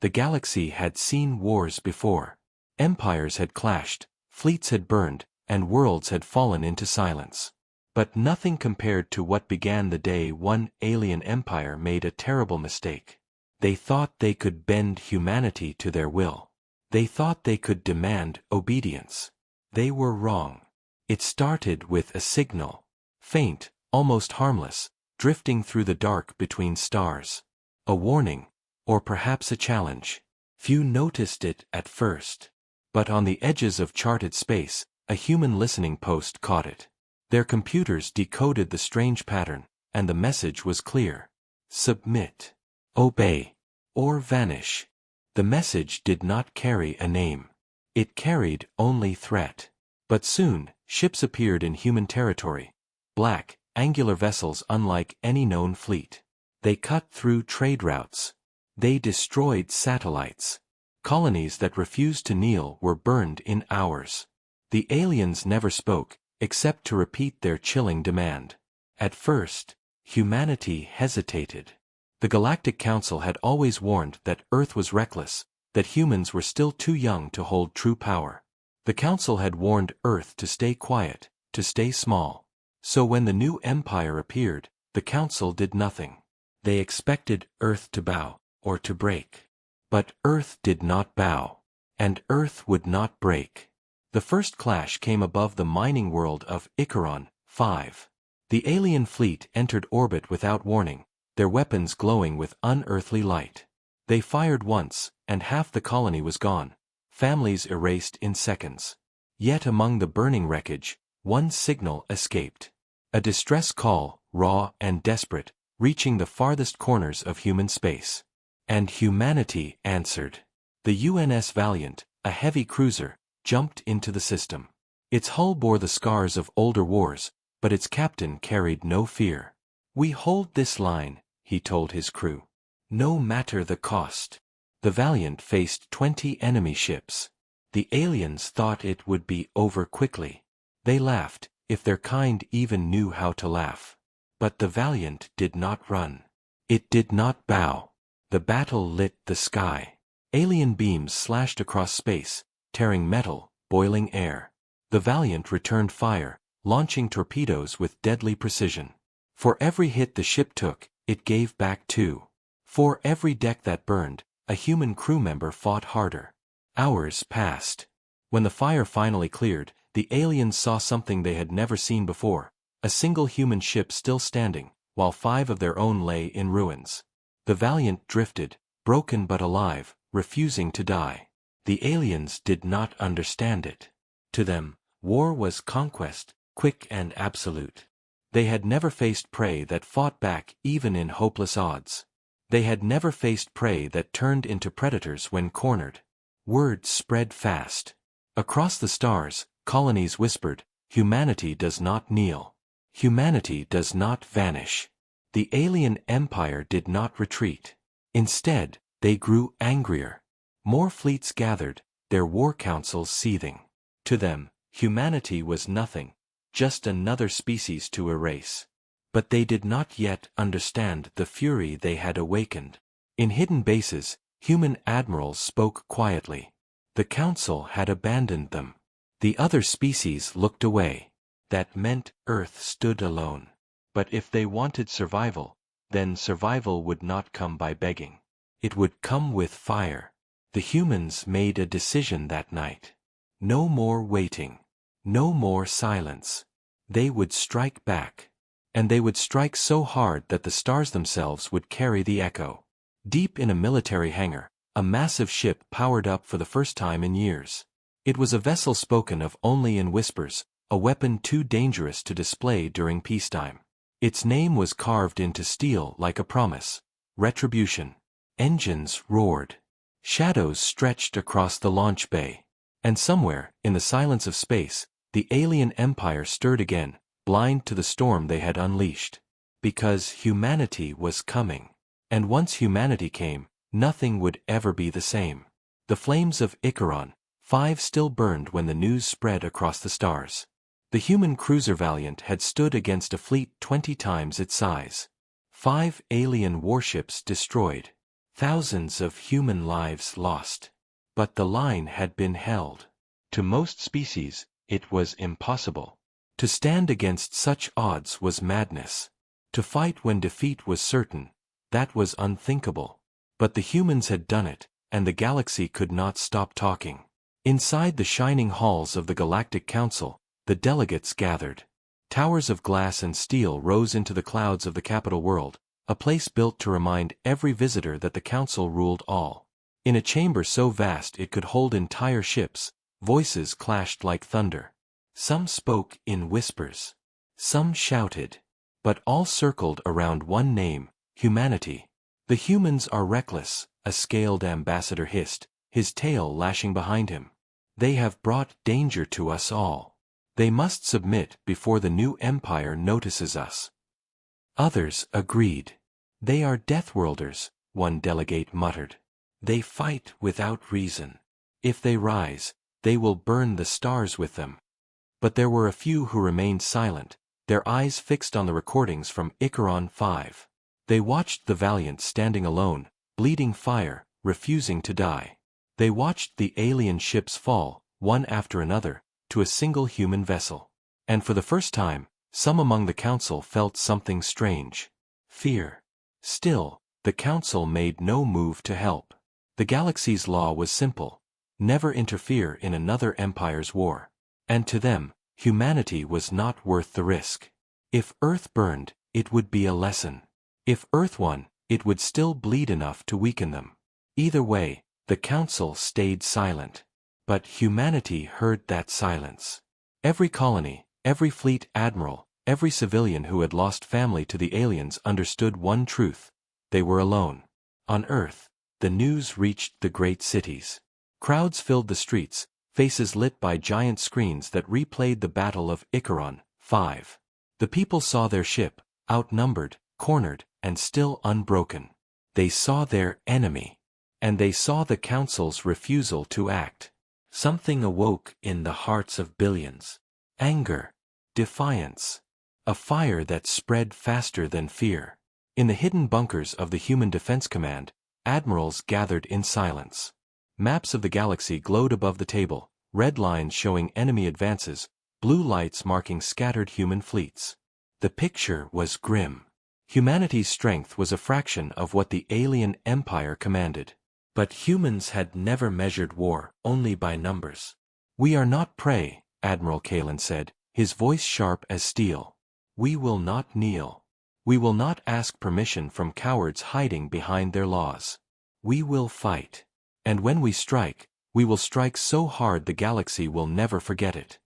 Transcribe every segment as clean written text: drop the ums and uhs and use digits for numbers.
The galaxy had seen wars before. Empires had clashed, fleets had burned, and worlds had fallen into silence. But nothing compared to what began the day one alien empire made a terrible mistake. They thought they could bend humanity to their will. They thought they could demand obedience. They were wrong. It started with a signal. Faint, almost harmless, drifting through the dark between stars. A warning, or perhaps a challenge. Few noticed it at first. But on the edges of charted space, a human listening post caught it. Their computers decoded the strange pattern, and the message was clear. Submit. Obey. Or vanish. The message did not carry a name. It carried only threat. But soon, ships appeared in human territory. Black, angular vessels unlike any known fleet. They cut through trade routes. They destroyed satellites. Colonies that refused to kneel were burned in hours. The aliens never spoke, except to repeat their chilling demand. At first, humanity hesitated. The Galactic Council had always warned that Earth was reckless, that humans were still too young to hold true power. The Council had warned Earth to stay quiet, to stay small. So when the new empire appeared, the Council did nothing. They expected Earth to bow, or to break. But Earth did not bow. And Earth would not break. The first clash came above the mining world of Icaron, 5. The alien fleet entered orbit without warning, their weapons glowing with unearthly light. They fired once, and half the colony was gone, families erased in seconds. Yet among the burning wreckage, one signal escaped. A distress call, raw and desperate, reaching the farthest corners of human space. And humanity answered. The UNS Valiant, a heavy cruiser, jumped into the system. Its hull bore the scars of older wars, but its captain carried no fear. "We hold this line," he told his crew. "No matter the cost." The Valiant faced 20 enemy ships. The aliens thought it would be over quickly. They laughed, if their kind even knew how to laugh. But the Valiant did not run. It did not bow. The battle lit the sky. Alien beams slashed across space, tearing metal, boiling air. The Valiant returned fire, launching torpedoes with deadly precision. For every hit the ship took, it gave back 2. For every deck that burned, a human crew member fought harder. Hours passed. When the fire finally cleared, the aliens saw something they had never seen before, a single human ship still standing, while 5 of their own lay in ruins. The Valiant drifted, broken but alive, refusing to die. The aliens did not understand it. To them, war was conquest, quick and absolute. They had never faced prey that fought back even in hopeless odds. They had never faced prey that turned into predators when cornered. Word spread fast. Across the stars, colonies whispered, "Humanity does not kneel. Humanity does not vanish." The alien empire did not retreat. Instead, they grew angrier. More fleets gathered, their war councils seething. To them, humanity was nothing, just another species to erase. But they did not yet understand the fury they had awakened. In hidden bases, human admirals spoke quietly. The council had abandoned them. The other species looked away. That meant Earth stood alone. But if they wanted survival, then survival would not come by begging. It would come with fire. The humans made a decision that night. No more waiting. No more silence. They would strike back. And they would strike so hard that the stars themselves would carry the echo. Deep in a military hangar, a massive ship powered up for the first time in years. It was a vessel spoken of only in whispers, a weapon too dangerous to display during peacetime. Its name was carved into steel like a promise. Retribution. Engines roared. Shadows stretched across the launch bay. And somewhere, in the silence of space, the alien empire stirred again, blind to the storm they had unleashed. Because humanity was coming. And once humanity came, nothing would ever be the same. The flames of Icaron, 5 still burned when the news spread across the stars. The human cruiser Valiant had stood against a fleet 20 times its size. 5 alien warships destroyed. Thousands of human lives lost. But the line had been held. To most species, it was impossible. To stand against such odds was madness. To fight when defeat was certain, that was unthinkable. But the humans had done it, and the galaxy could not stop talking. Inside the shining halls of the Galactic Council, the delegates gathered. Towers of glass and steel rose into the clouds of the capital world, a place built to remind every visitor that the Council ruled all. In a chamber so vast it could hold entire ships, voices clashed like thunder. Some spoke in whispers. Some shouted. But all circled around one name: humanity. The humans are reckless, a scaled ambassador hissed, his tail lashing behind him. They have brought danger to us all. They must submit before the new empire notices us. Others agreed. They are Deathworlders, one delegate muttered. They fight without reason. If they rise, they will burn the stars with them. But there were a few who remained silent, their eyes fixed on the recordings from Icaron 5. They watched the Valiant standing alone, bleeding fire, refusing to die. They watched the alien ships fall, one after another, to a single human vessel. And for the first time, some among the council felt something strange. Fear. Still, the council made no move to help. The galaxy's law was simple: never interfere in another empire's war. And to them, humanity was not worth the risk. If Earth burned, it would be a lesson. If Earth won, it would still bleed enough to weaken them. Either way, the council stayed silent. But humanity heard that silence. Every colony, every fleet admiral, every civilian who had lost family to the aliens understood one truth: they were alone. On Earth, the news reached the great cities. Crowds filled the streets, faces lit by giant screens that replayed the Battle of Icaron 5. The people saw their ship, outnumbered, cornered, and still unbroken. They saw their enemy. And they saw the council's refusal to act. Something awoke in the hearts of billions. Anger. Defiance. A fire that spread faster than fear. In the hidden bunkers of the Human Defense Command, admirals gathered in silence. Maps of the galaxy glowed above the table, red lines showing enemy advances, blue lights marking scattered human fleets. The picture was grim. Humanity's strength was a fraction of what the alien empire commanded. But humans had never measured war only by numbers. "We are not prey," Admiral Kalen said, his voice sharp as steel. "We will not kneel. We will not ask permission from cowards hiding behind their laws. We will fight. And when we strike, we will strike so hard the galaxy will never forget it."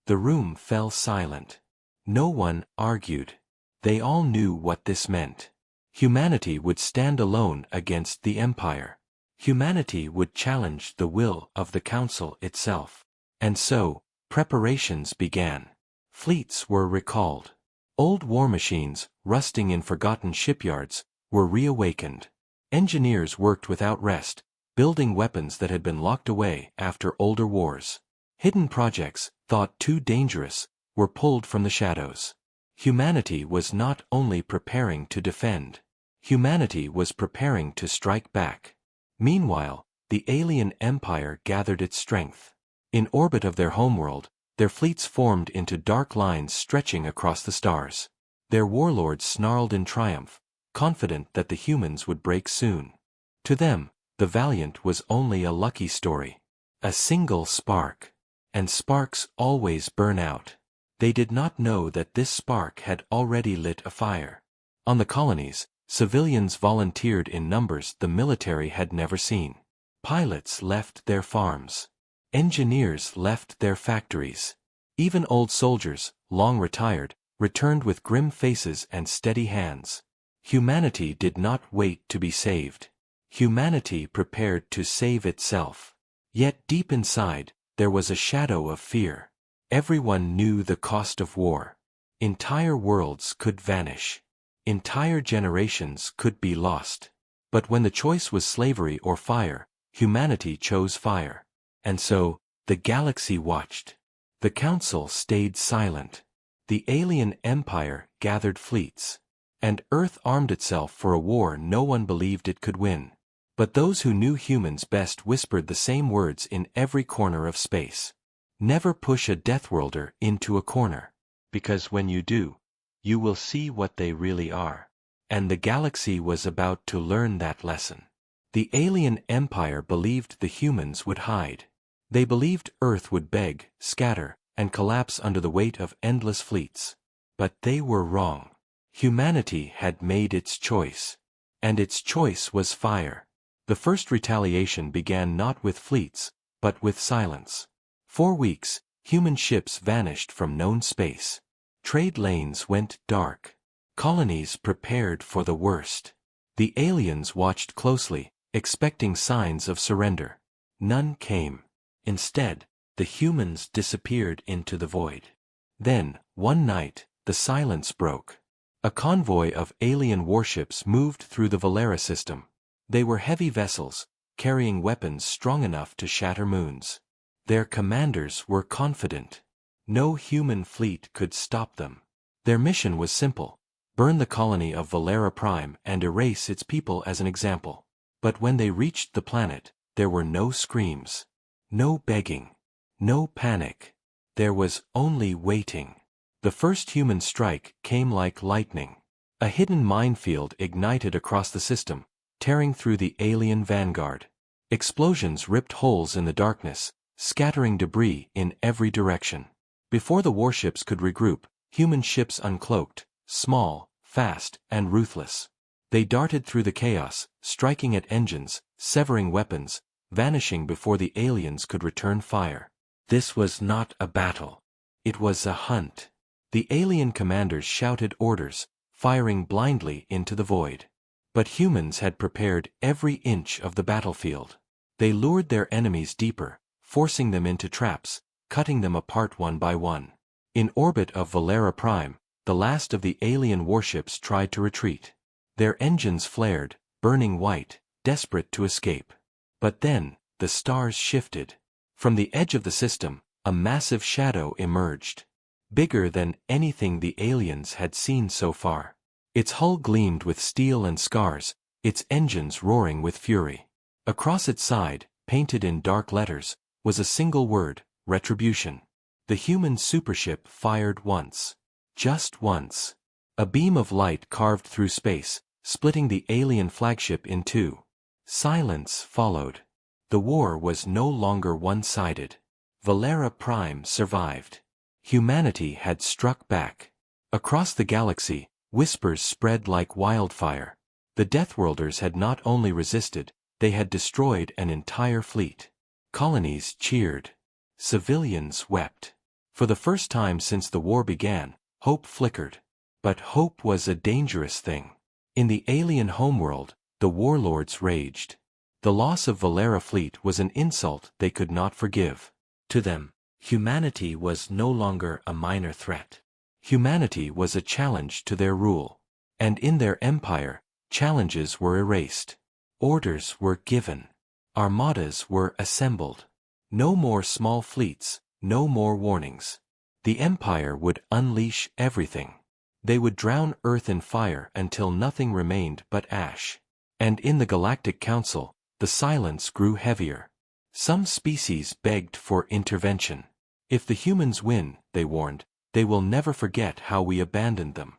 The room fell silent. No one argued. They all knew what this meant. Humanity would stand alone against the Empire. Humanity would challenge the will of the Council itself. And so, preparations began. Fleets were recalled. Old war machines, rusting in forgotten shipyards, were reawakened. Engineers worked without rest, building weapons that had been locked away after older wars. Hidden projects, thought too dangerous, were pulled from the shadows. Humanity was not only preparing to defend. Humanity was preparing to strike back. Meanwhile, the alien empire gathered its strength. In orbit of their homeworld, their fleets formed into dark lines stretching across the stars. Their warlords snarled in triumph, confident that the humans would break soon. To them, the Valiant was only a lucky story. A single spark. And sparks always burn out. They did not know that this spark had already lit a fire. On the colonies, civilians volunteered in numbers the military had never seen. Pilots left their farms. Engineers left their factories. Even old soldiers, long retired, returned with grim faces and steady hands. Humanity did not wait to be saved. Humanity prepared to save itself. Yet deep inside, there was a shadow of fear. Everyone knew the cost of war. Entire worlds could vanish. Entire generations could be lost. But when the choice was slavery or fire, humanity chose fire. And so, the galaxy watched. The Council stayed silent. The alien empire gathered fleets. And Earth armed itself for a war no one believed it could win. But those who knew humans best whispered the same words in every corner of space. Never push a Deathworlder into a corner. Because when you do, you will see what they really are. And the galaxy was about to learn that lesson. The alien empire believed the humans would hide. They believed Earth would beg, scatter, and collapse under the weight of endless fleets. But they were wrong. Humanity had made its choice. And its choice was fire. The first retaliation began not with fleets, but with silence. For weeks, human ships vanished from known space. Trade lanes went dark. Colonies prepared for the worst. The aliens watched closely, expecting signs of surrender. None came. Instead, the humans disappeared into the void. Then, one night, the silence broke. A convoy of alien warships moved through the Valera system. They were heavy vessels, carrying weapons strong enough to shatter moons. Their commanders were confident. No human fleet could stop them. Their mission was simple: burn the colony of Valera Prime and erase its people as an example. But when they reached the planet, there were no screams, no begging, no panic. There was only waiting. The first human strike came like lightning. A hidden minefield ignited across the system, tearing through the alien vanguard. Explosions ripped holes in the darkness, scattering debris in every direction. Before the warships could regroup, human ships uncloaked, small, fast, and ruthless. They darted through the chaos, striking at engines, severing weapons, vanishing before the aliens could return fire. This was not a battle. It was a hunt. The alien commanders shouted orders, firing blindly into the void. But humans had prepared every inch of the battlefield. They lured their enemies deeper, forcing them into traps, cutting them apart one by one. In orbit of Valera Prime, the last of the alien warships tried to retreat. Their engines flared, burning white, desperate to escape. But then, the stars shifted. From the edge of the system, a massive shadow emerged. Bigger than anything the aliens had seen so far. Its hull gleamed with steel and scars, its engines roaring with fury. Across its side, painted in dark letters, was a single word: retribution. The human supership fired once. Just once. A beam of light carved through space, splitting the alien flagship in two. Silence followed. The war was no longer one-sided. Valera Prime survived. Humanity had struck back. Across the galaxy, whispers spread like wildfire. The Deathworlders had not only resisted, they had destroyed an entire fleet. Colonies cheered. Civilians wept. For the first time since the war began, hope flickered. But hope was a dangerous thing. In the alien homeworld, the warlords raged. The loss of Valera fleet was an insult they could not forgive. To them, humanity was no longer a minor threat. Humanity was a challenge to their rule. And in their empire, challenges were erased. Orders were given. Armadas were assembled. No more small fleets, no more warnings. The empire would unleash everything. They would drown Earth in fire until nothing remained but ash. And in the Galactic Council, the silence grew heavier. Some species begged for intervention. If the humans win, they warned, they will never forget how we abandoned them.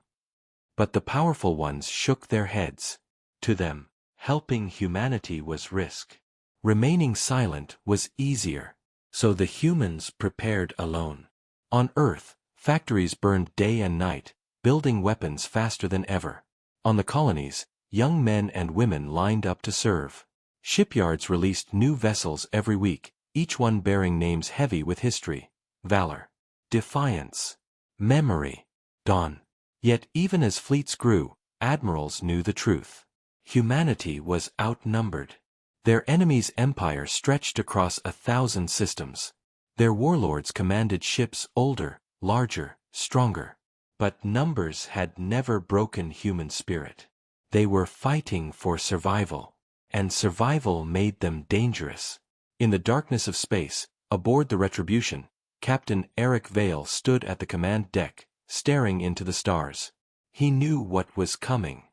But the powerful ones shook their heads. To them, helping humanity was risk. Remaining silent was easier. So the humans prepared alone. On Earth, factories burned day and night, building weapons faster than ever. On the colonies, young men and women lined up to serve. Shipyards released new vessels every week, each one bearing names heavy with history: valor, defiance, memory, dawn. Yet even as fleets grew, admirals knew the truth. Humanity was outnumbered. Their enemy's empire stretched across 1,000 systems. Their warlords commanded ships older, larger, stronger. But numbers had never broken human spirit. They were fighting for survival. And survival made them dangerous. In the darkness of space, aboard the Retribution, Captain Eric Vale stood at the command deck, staring into the stars. He knew what was coming.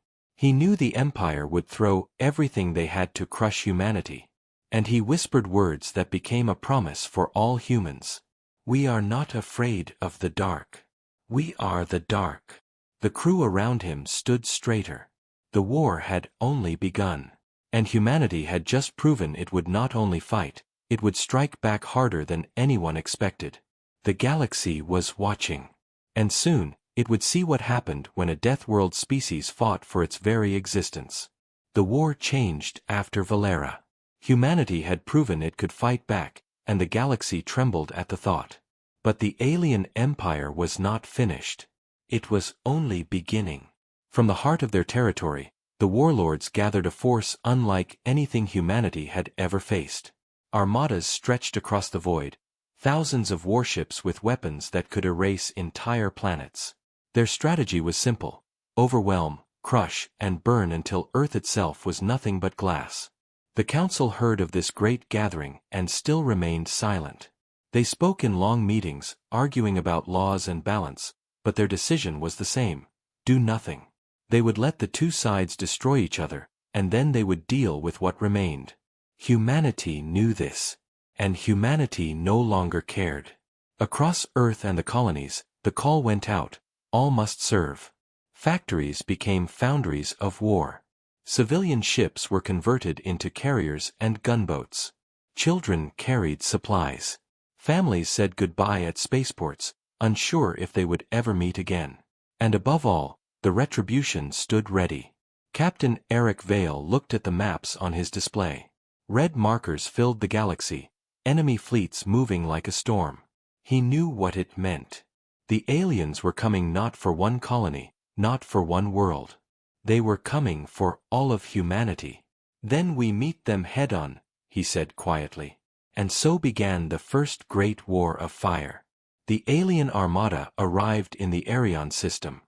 He knew the Empire would throw everything they had to crush humanity. And he whispered words that became a promise for all humans. "We are not afraid of the dark. We are the dark." The crew around him stood straighter. The war had only begun. And humanity had just proven it would not only fight, it would strike back harder than anyone expected. The galaxy was watching. And soon, it would see what happened when a Death World species fought for its very existence. The war changed after Valera. Humanity had proven it could fight back, and the galaxy trembled at the thought. But the alien empire was not finished. It was only beginning. From the heart of their territory, the warlords gathered a force unlike anything humanity had ever faced. Armadas stretched across the void, thousands of warships with weapons that could erase entire planets. Their strategy was simple: overwhelm, crush, and burn until Earth itself was nothing but glass. The council heard of this great gathering and still remained silent. They spoke in long meetings, arguing about laws and balance, but their decision was the same: do nothing. They would let the two sides destroy each other, and then they would deal with what remained. Humanity knew this. And humanity no longer cared. Across Earth and the colonies, the call went out: all must serve. Factories became foundries of war. Civilian ships were converted into carriers and gunboats. Children carried supplies. Families said goodbye at spaceports, unsure if they would ever meet again. And above all, the retribution stood ready. Captain Eric Vale looked at the maps on his display. Red markers filled the galaxy, enemy fleets moving like a storm. He knew what it meant. The aliens were coming not for one colony, not for one world. They were coming for all of humanity. "Then we meet them head-on," he said quietly. And so began the first Great War of Fire. The alien armada arrived in the Arion system.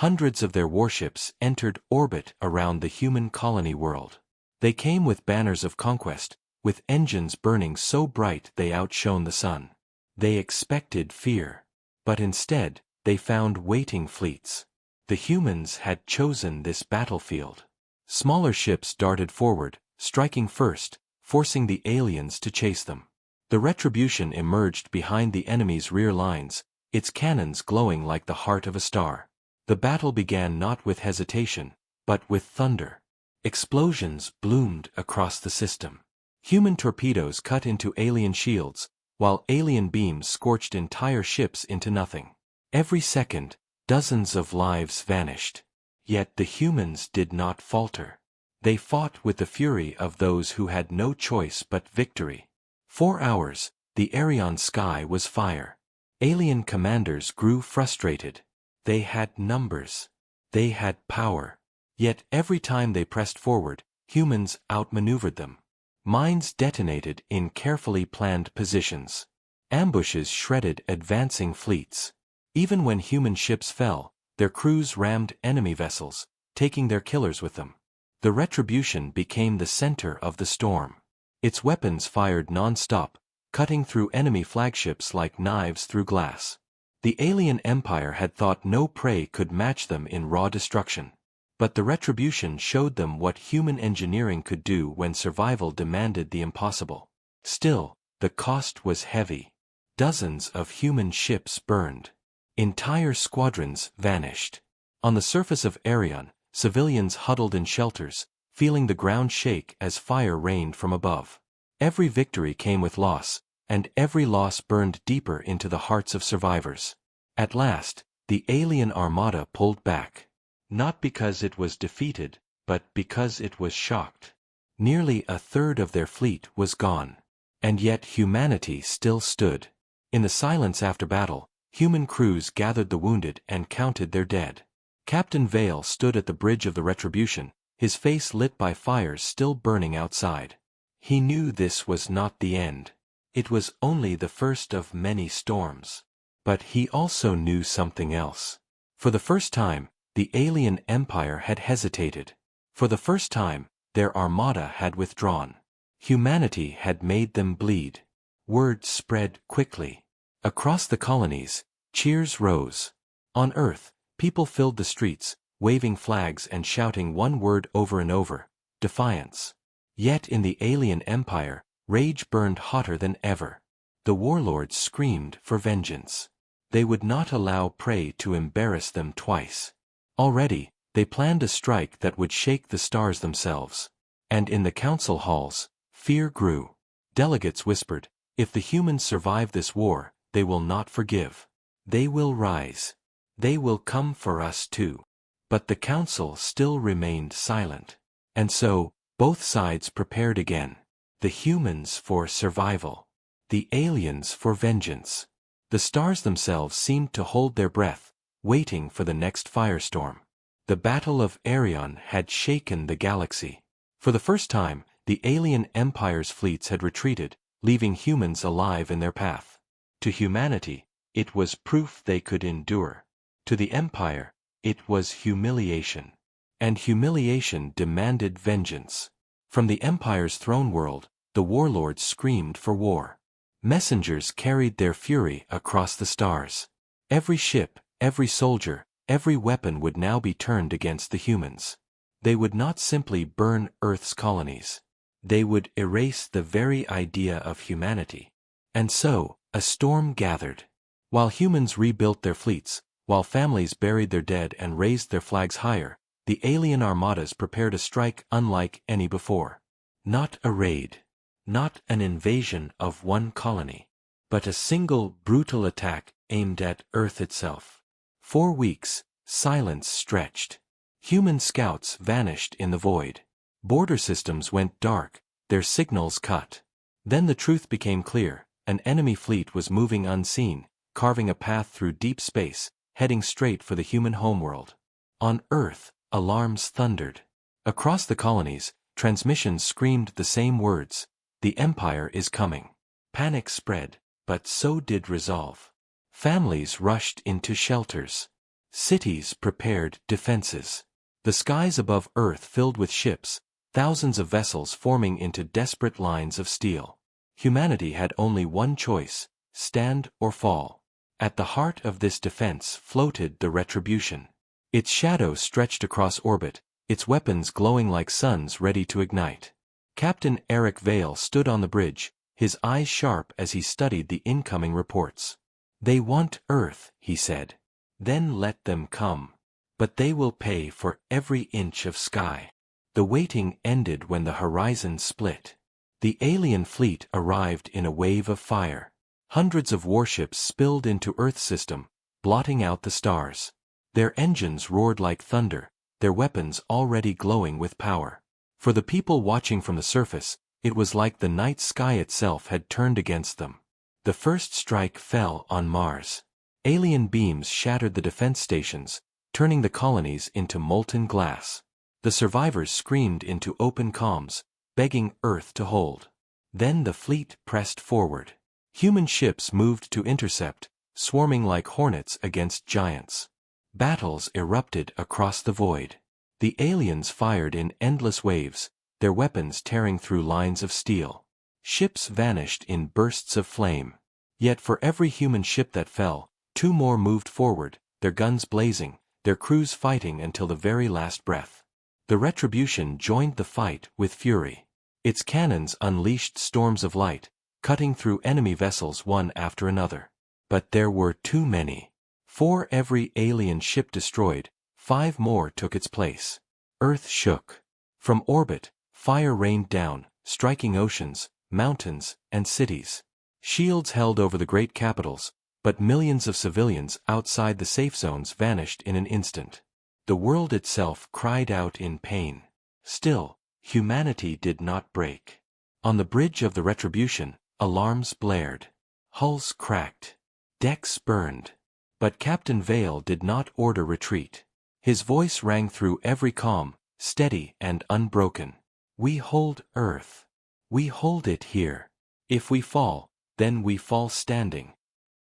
Hundreds of their warships entered orbit around the human colony world. They came with banners of conquest, with engines burning so bright they outshone the sun. They expected fear. But instead, they found waiting fleets. The humans had chosen this battlefield. Smaller ships darted forward, striking first, forcing the aliens to chase them. The Retribution emerged behind the enemy's rear lines, its cannons glowing like the heart of a star. The battle began not with hesitation, but with thunder. Explosions bloomed across the system. Human torpedoes cut into alien shields, while alien beams scorched entire ships into nothing. Every second, dozens of lives vanished. Yet the humans did not falter. They fought with the fury of those who had no choice but victory. 4 hours, the Arion sky was fire. Alien commanders grew frustrated. They had numbers. They had power. Yet every time they pressed forward, humans outmaneuvered them. Mines detonated in carefully planned positions. Ambushes shredded advancing fleets. Even when human ships fell, their crews rammed enemy vessels, taking their killers with them. The Retribution became the center of the storm. Its weapons fired non-stop, cutting through enemy flagships like knives through glass. The alien empire had thought no prey could match them in raw destruction. But the Retribution showed them what human engineering could do when survival demanded the impossible. Still, the cost was heavy. Dozens of human ships burned. Entire squadrons vanished. On the surface of Arion, civilians huddled in shelters, feeling the ground shake as fire rained from above. Every victory came with loss, and every loss burned deeper into the hearts of survivors. At last, the alien armada pulled back. Not because it was defeated, but because it was shocked. Nearly a third of their fleet was gone. And yet humanity still stood. In the silence after battle, human crews gathered the wounded and counted their dead. Captain Vale stood at the bridge of the Retribution, his face lit by fires still burning outside. He knew this was not the end. It was only the first of many storms. But he also knew something else. For the first time, the alien empire had hesitated. For the first time, their armada had withdrawn. Humanity had made them bleed. Word spread quickly. Across the colonies, cheers rose. On Earth, people filled the streets, waving flags and shouting one word over and over: defiance. Yet in the alien empire, rage burned hotter than ever. The warlords screamed for vengeance. They would not allow prey to embarrass them twice. Already, they planned a strike that would shake the stars themselves. And in the council halls, fear grew. Delegates whispered, if the humans survive this war, they will not forgive. They will rise. They will come for us too. But the council still remained silent. And so, both sides prepared again. The humans for survival. The aliens for vengeance. The stars themselves seemed to hold their breath, waiting for the next firestorm. The Battle of Arion had shaken the galaxy. For the first time, the alien empire's fleets had retreated, leaving humans alive in their path. To humanity, it was proof they could endure. To the empire, it was humiliation. And humiliation demanded vengeance. From the empire's throne world, the warlords screamed for war. Messengers carried their fury across the stars. Every ship, every soldier, every weapon would now be turned against the humans. They would not simply burn Earth's colonies. They would erase the very idea of humanity. And so, a storm gathered. While humans rebuilt their fleets, while families buried their dead and raised their flags higher, the alien armadas prepared a strike unlike any before. Not a raid. Not an invasion of one colony. But a single, brutal attack aimed at Earth itself. 4 weeks, silence stretched. Human scouts vanished in the void. Border systems went dark, their signals cut. Then the truth became clear: an enemy fleet was moving unseen, carving a path through deep space, heading straight for the human homeworld. On Earth, alarms thundered. Across the colonies, transmissions screamed the same words: the Empire is coming. Panic spread, but so did resolve. Families rushed into shelters. Cities prepared defenses. The skies above Earth filled with ships, thousands of vessels forming into desperate lines of steel. Humanity had only one choice: stand or fall. At the heart of this defense floated the Retribution. Its shadow stretched across orbit, its weapons glowing like suns ready to ignite. Captain Eric Vale stood on the bridge, his eyes sharp as he studied the incoming reports. They want Earth, he said. Then let them come. But they will pay for every inch of sky. The waiting ended when the horizon split. The alien fleet arrived in a wave of fire. Hundreds of warships spilled into Earth's system, blotting out the stars. Their engines roared like thunder, their weapons already glowing with power. For the people watching from the surface, it was like the night sky itself had turned against them. The first strike fell on Mars. Alien beams shattered the defense stations, turning the colonies into molten glass. The survivors screamed into open comms, begging Earth to hold. Then the fleet pressed forward. Human ships moved to intercept, swarming like hornets against giants. Battles erupted across the void. The aliens fired in endless waves, their weapons tearing through lines of steel. Ships vanished in bursts of flame. Yet for every human ship that fell, 2 more moved forward, their guns blazing, their crews fighting until the very last breath. The Retribution joined the fight with fury. Its cannons unleashed storms of light, cutting through enemy vessels one after another. But there were too many. For every alien ship destroyed, 5 more took its place. Earth shook. From orbit, fire rained down, striking oceans, mountains, and cities. Shields held over the great capitals, but millions of civilians outside the safe zones vanished in an instant. The world itself cried out in pain. Still, humanity did not break. On the bridge of the Retribution, alarms blared. Hulls cracked. Decks burned. But Captain Vale did not order retreat. His voice rang through every comm, steady and unbroken. We hold Earth. We hold it here. If we fall, then we fall standing.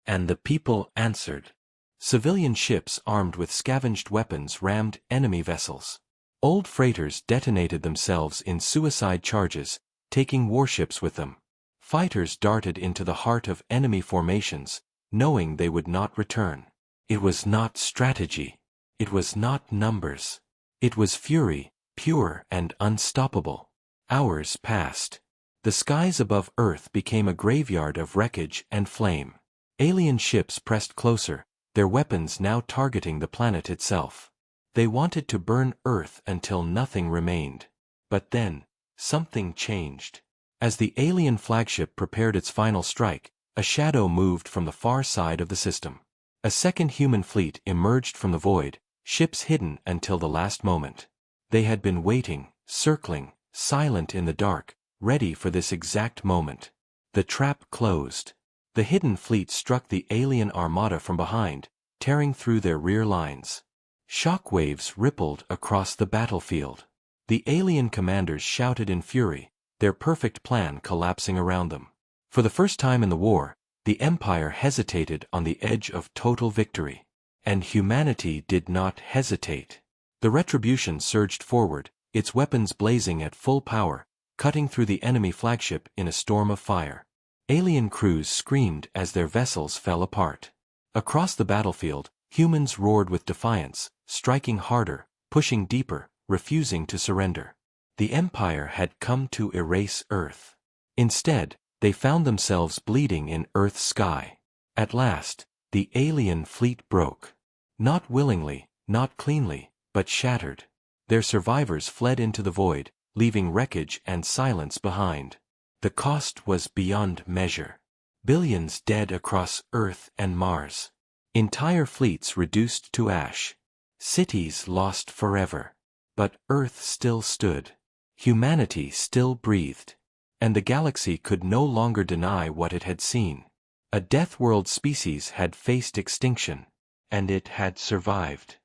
And the people answered. Civilian ships armed with scavenged weapons rammed enemy vessels. Old freighters detonated themselves in suicide charges, taking warships with them. Fighters darted into the heart of enemy formations, knowing they would not return. It was not strategy. It was not numbers. It was fury, pure and unstoppable. Hours passed. The skies above Earth became a graveyard of wreckage and flame. Alien ships pressed closer, their weapons now targeting the planet itself. They wanted to burn Earth until nothing remained. But then, something changed. As the alien flagship prepared its final strike, a shadow moved from the far side of the system. A second human fleet emerged from the void, ships hidden until the last moment. They had been waiting, circling, silent in the dark, ready for this exact moment. The trap closed. The hidden fleet struck the alien armada from behind, tearing through their rear lines. Shockwaves rippled across the battlefield. The alien commanders shouted in fury, their perfect plan collapsing around them. For the first time in the war, the Empire hesitated on the edge of total victory. And humanity did not hesitate. The Retribution surged forward, its weapons blazing at full power, cutting through the enemy flagship in a storm of fire. Alien crews screamed as their vessels fell apart. Across the battlefield, humans roared with defiance, striking harder, pushing deeper, refusing to surrender. The Empire had come to erase Earth. Instead, they found themselves bleeding in Earth's sky. At last, the alien fleet broke. Not willingly, not cleanly, but shattered. Their survivors fled into the void, leaving wreckage and silence behind. The cost was beyond measure. Billions dead across Earth and Mars. Entire fleets reduced to ash. Cities lost forever. But Earth still stood. Humanity still breathed. And the galaxy could no longer deny what it had seen. A death-world species had faced extinction. And it had survived.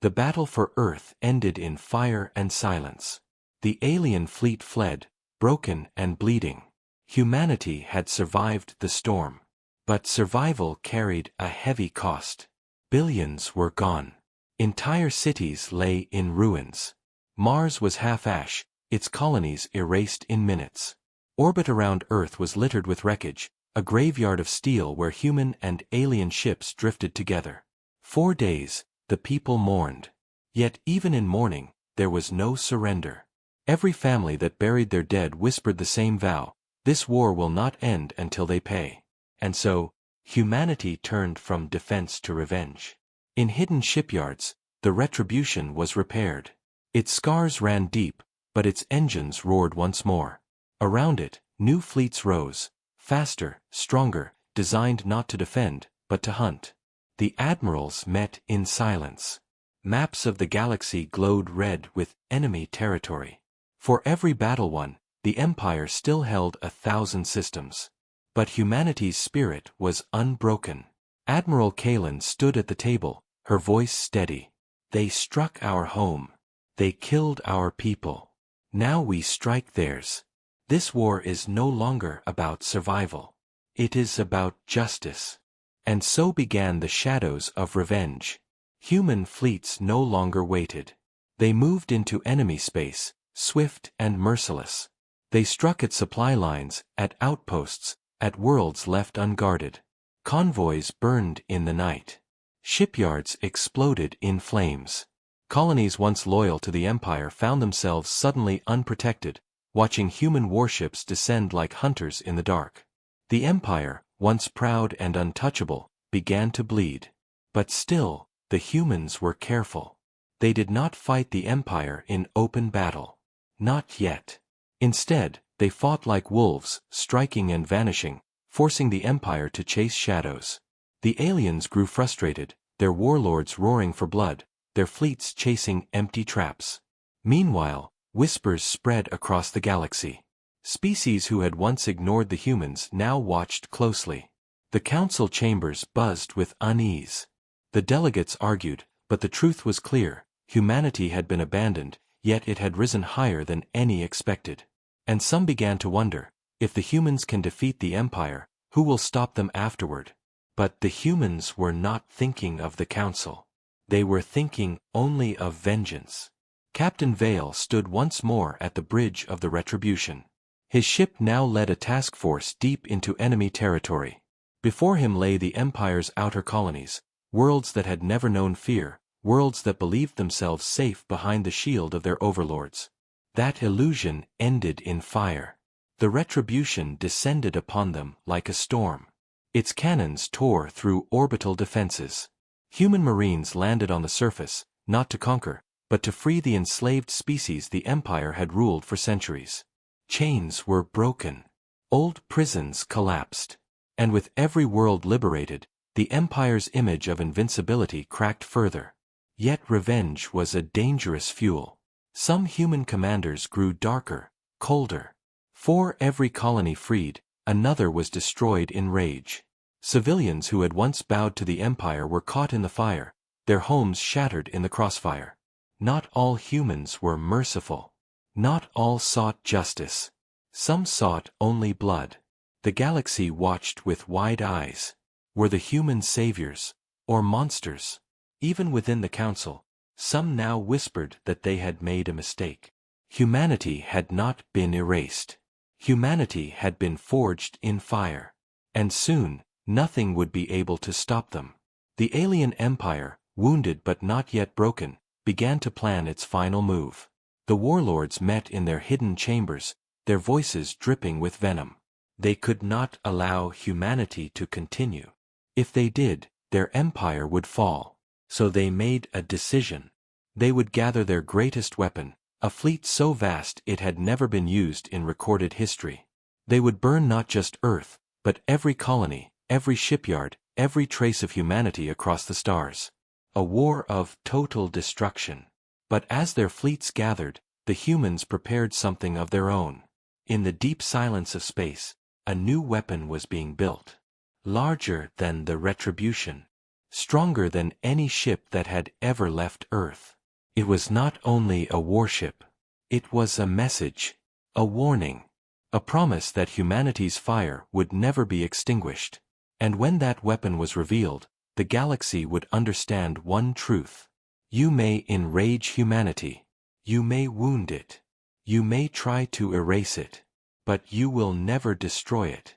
The battle for Earth ended in fire and silence. The alien fleet fled, broken and bleeding. Humanity had survived the storm. But survival carried a heavy cost. Billions were gone. Entire cities lay in ruins. Mars was half ash, its colonies erased in minutes. Orbit around Earth was littered with wreckage, a graveyard of steel where human and alien ships drifted together. 4 days, the people mourned. Yet even in mourning, there was no surrender. Every family that buried their dead whispered the same vow, this war will not end until they pay. And so, humanity turned from defense to revenge. In hidden shipyards, the Retribution was repaired. Its scars ran deep, but its engines roared once more. Around it, new fleets rose, faster, stronger, designed not to defend, but to hunt. The admirals met in silence. Maps of the galaxy glowed red with enemy territory. For every battle won, the Empire still held 1,000 systems. But humanity's spirit was unbroken. Admiral Kalen stood at the table, her voice steady. They struck our home. They killed our people. Now we strike theirs. This war is no longer about survival. It is about justice. And so began the shadows of revenge. Human fleets no longer waited. They moved into enemy space, swift and merciless. They struck at supply lines, at outposts, at worlds left unguarded. Convoys burned in the night. Shipyards exploded in flames. Colonies once loyal to the Empire found themselves suddenly unprotected, watching human warships descend like hunters in the dark. The Empire, once proud and untouchable, began to bleed. But still, the humans were careful. They did not fight the Empire in open battle. Not yet. Instead, they fought like wolves, striking and vanishing, forcing the Empire to chase shadows. The aliens grew frustrated, their warlords roaring for blood, their fleets chasing empty traps. Meanwhile, whispers spread across the galaxy. Species who had once ignored the humans now watched closely. The council chambers buzzed with unease. The delegates argued, but the truth was clear. Humanity had been abandoned, yet it had risen higher than any expected. And some began to wonder, if the humans can defeat the Empire, who will stop them afterward? But the humans were not thinking of the council. They were thinking only of vengeance. Captain Vale stood once more at the bridge of the Retribution. His ship now led a task force deep into enemy territory. Before him lay the Empire's outer colonies, worlds that had never known fear, worlds that believed themselves safe behind the shield of their overlords. That illusion ended in fire. The retribution descended upon them like a storm. Its cannons tore through orbital defenses. Human marines landed on the surface, not to conquer, but to free the enslaved species the Empire had ruled for centuries. Chains were broken. Old prisons collapsed. And with every world liberated, the Empire's image of invincibility cracked further. Yet revenge was a dangerous fuel. Some human commanders grew darker, colder. For every colony freed, another was destroyed in rage. Civilians who had once bowed to the Empire were caught in the fire, their homes shattered in the crossfire. Not all humans were merciful. Not all sought justice. Some sought only blood. The galaxy watched with wide eyes. Were the humans saviors, or monsters? Even within the Council, some now whispered that they had made a mistake. Humanity had not been erased. Humanity had been forged in fire. And soon, nothing would be able to stop them. The alien empire, wounded but not yet broken, began to plan its final move. The warlords met in their hidden chambers, their voices dripping with venom. They could not allow humanity to continue. If they did, their empire would fall. So they made a decision. They would gather their greatest weapon, a fleet so vast it had never been used in recorded history. They would burn not just Earth, but every colony, every shipyard, every trace of humanity across the stars. A war of total destruction. But as their fleets gathered, the humans prepared something of their own. In the deep silence of space, a new weapon was being built. Larger than the Retribution. Stronger than any ship that had ever left Earth. It was not only a warship. It was a message. A warning. A promise that humanity's fire would never be extinguished. And when that weapon was revealed, the galaxy would understand one truth. You may enrage humanity. You may wound it. You may try to erase it. But you will never destroy it.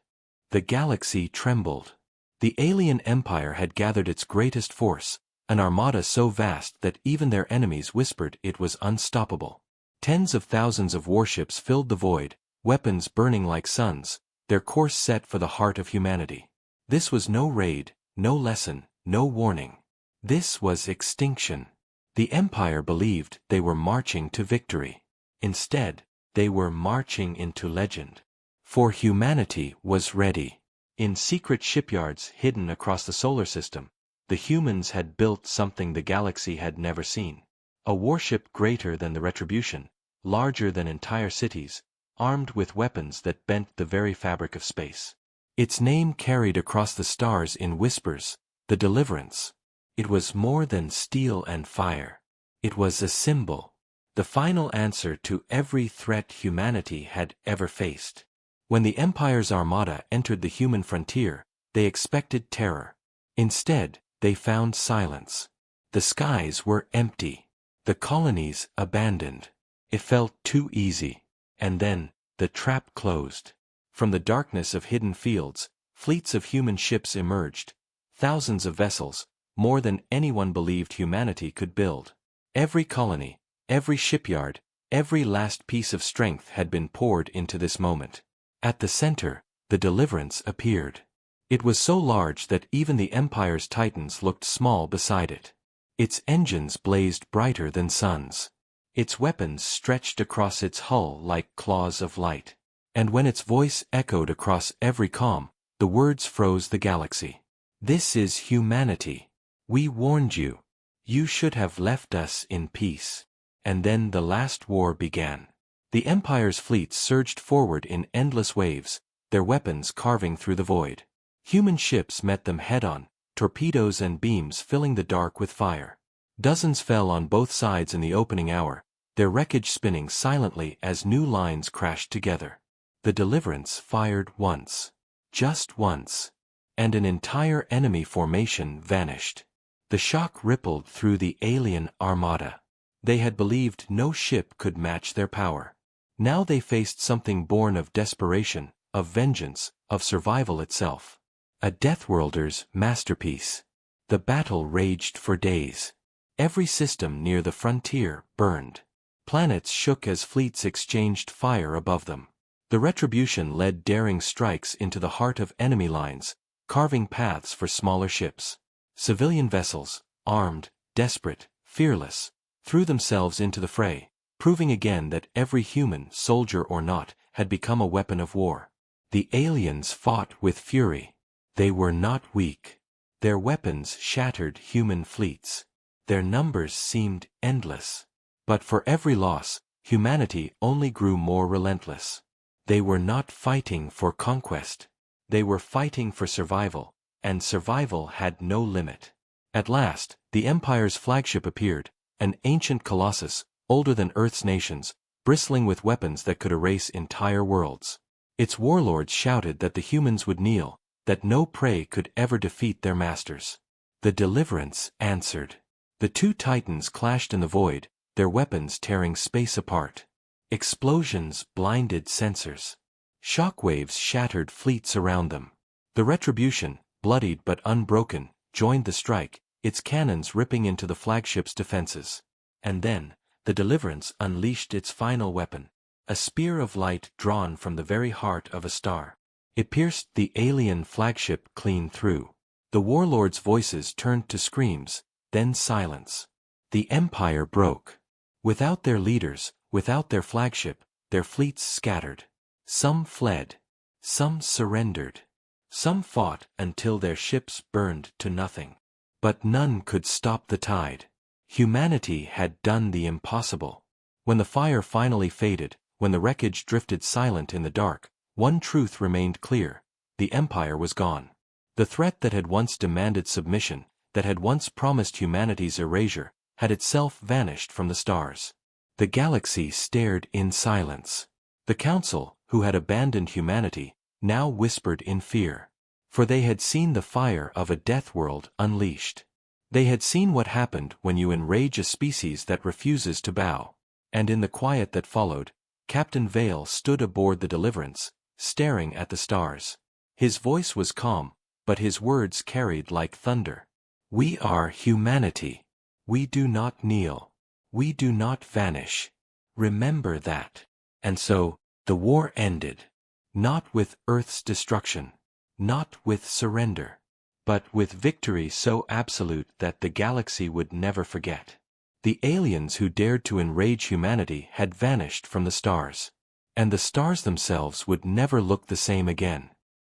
The galaxy trembled. The alien empire had gathered its greatest force, an armada so vast that even their enemies whispered it was unstoppable. Tens of thousands of warships filled the void, weapons burning like suns, their course set for the heart of humanity. This was no raid, no lesson, no warning. This was extinction. The Empire believed they were marching to victory. Instead, they were marching into legend. For humanity was ready. In secret shipyards hidden across the solar system, the humans had built something the galaxy had never seen. A warship greater than the Retribution, larger than entire cities, armed with weapons that bent the very fabric of space. Its name carried across the stars in whispers, the Deliverance. It was more than steel and fire. It was a symbol. The final answer to every threat humanity had ever faced. When the Empire's armada entered the human frontier, they expected terror. Instead, they found silence. The skies were empty. The colonies abandoned. It felt too easy. And then, the trap closed. From the darkness of hidden fields, fleets of human ships emerged. Thousands of vessels, more than anyone believed humanity could build. Every colony, every shipyard, every last piece of strength had been poured into this moment. At the center, the Deliverance appeared. It was so large that even the Empire's titans looked small beside it. Its engines blazed brighter than suns. Its weapons stretched across its hull like claws of light. And when its voice echoed across every comm, the words froze the galaxy. This is humanity. We warned you. You should have left us in peace. And then the last war began. The Empire's fleets surged forward in endless waves, their weapons carving through the void. Human ships met them head-on, torpedoes and beams filling the dark with fire. Dozens fell on both sides in the opening hour, their wreckage spinning silently as new lines crashed together. The Deliverance fired once. Just once. And an entire enemy formation vanished. The shock rippled through the alien armada. They had believed no ship could match their power. Now they faced something born of desperation, of vengeance, of survival itself. A Deathworlder's masterpiece. The battle raged for days. Every system near the frontier burned. Planets shook as fleets exchanged fire above them. The retribution led daring strikes into the heart of enemy lines, carving paths for smaller ships. Civilian vessels, armed, desperate, fearless, threw themselves into the fray, proving again that every human, soldier or not, had become a weapon of war. The aliens fought with fury. They were not weak. Their weapons shattered human fleets. Their numbers seemed endless. But for every loss, humanity only grew more relentless. They were not fighting for conquest. They were fighting for survival, and survival had no limit. At last, the Empire's flagship appeared, an ancient colossus, older than Earth's nations, bristling with weapons that could erase entire worlds. Its warlords shouted that the humans would kneel, that no prey could ever defeat their masters. The Deliverance answered. The two titans clashed in the void, their weapons tearing space apart. Explosions blinded sensors. Shockwaves shattered fleets around them. The Retribution, bloodied but unbroken, joined the strike, its cannons ripping into the flagship's defenses. And then, the Deliverance unleashed its final weapon, a spear of light drawn from the very heart of a star. It pierced the alien flagship clean through. The warlords' voices turned to screams, then silence. The Empire broke. Without their leaders, without their flagship, their fleets scattered. Some fled. Some surrendered. Some fought until their ships burned to nothing. But none could stop the tide. Humanity had done the impossible. When the fire finally faded, when the wreckage drifted silent in the dark, one truth remained clear: the Empire was gone. The threat that had once demanded submission, that had once promised humanity's erasure, had itself vanished from the stars. The galaxy stared in silence. The Council, who had abandoned humanity, now whispered in fear. For they had seen the fire of a death world unleashed. They had seen what happened when you enrage a species that refuses to bow. And in the quiet that followed, Captain Vale stood aboard the Deliverance, staring at the stars. His voice was calm, but his words carried like thunder. We are humanity. We do not kneel. We do not vanish. Remember that. And so, the war ended. Not with Earth's destruction. Not with surrender. But with victory so absolute that the galaxy would never forget. The aliens who dared to enrage humanity had vanished from the stars. And the stars themselves would never look the same again.